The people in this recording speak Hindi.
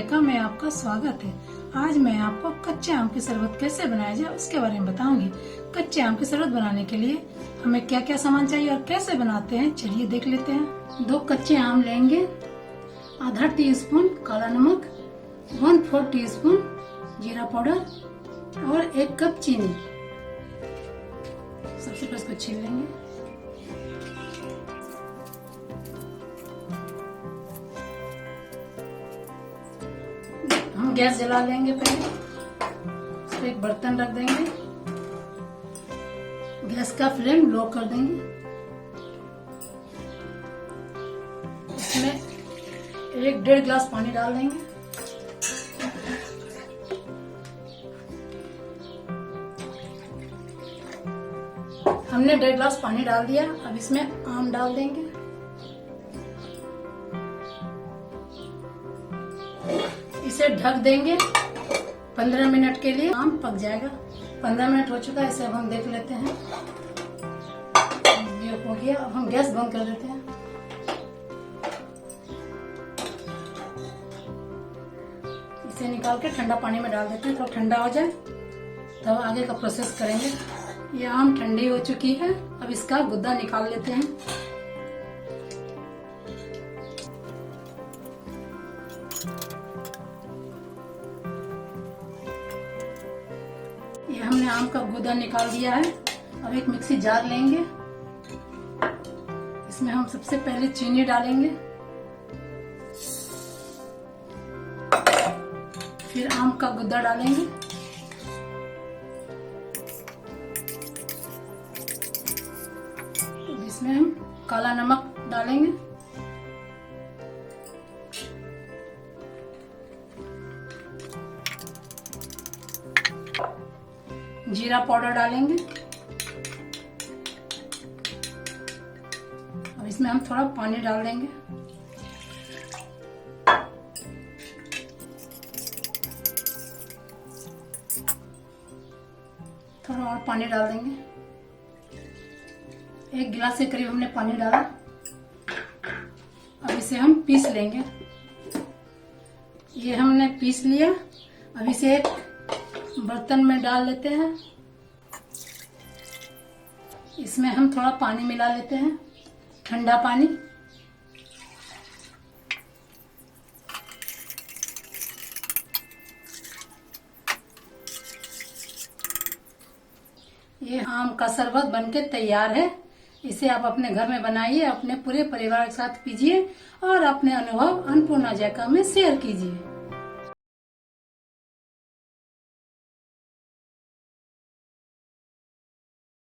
जयका में आपका स्वागत है। आज मैं आपको कच्चे आम की शरबत कैसे बनाया जाए उसके बारे में बताऊंगी। कच्चे आम की शरबत बनाने के लिए हमें क्या क्या सामान चाहिए और कैसे बनाते हैं, चलिए देख लेते हैं। 2 कच्चे आम लेंगे, आधा टीस्पून काला नमक, 1/4 टीस्पून जीरा पाउडर और 1 कप चीनी। सबसे पहले इसको छील लेंगे। हम गैस जला लेंगे, पहले इस पर एक बर्तन रख देंगे, गैस का फ्लेम लो कर देंगे। इसमें 1-1.5 गिलास पानी डाल देंगे। हमने 1.5 गिलास पानी डाल दिया। अब इसमें आम डाल देंगे। इसे ढक देंगे 15 मिनट के लिए, आम पक जाएगा। 15 मिनट हो चुका है, इसे अब हम देख लेते हैं। ये हो गया। अब हम गैस बंद कर देते हैं। इसे निकाल के ठंडा पानी में डाल देते हैं। थोड़ा ठंडा हो जाए तब आगे का प्रोसेस करेंगे। ये आम ठंडी हो चुकी है, अब इसका गुद्दा निकाल लेते हैं। ये हमने आम का गुदा निकाल दिया है। अब एक मिक्सी जार लेंगे, इसमें हम सबसे पहले चीनी डालेंगे, फिर आम का गुदा डालेंगे, इसमें हम काला नमक डालेंगे, जीरा पाउडर डालेंगे। अब इसमें हम थोड़ा पानी डाल देंगे। थोड़ा और पानी डाल देंगे। 1 गिलास के करीब हमने पानी डाला। अब इसे हम पीस लेंगे। ये हमने पीस लिया। अब इसे एक बर्तन में डाल लेते हैं। इसमें हम थोड़ा पानी मिला लेते हैं, ठंडा पानी। ये आम का शरबत बनके तैयार है। इसे आप अपने घर में बनाइए, अपने पूरे परिवार के साथ पीजिए और अपने अनुभव अन्नपूर्णा जयका में शेयर कीजिए।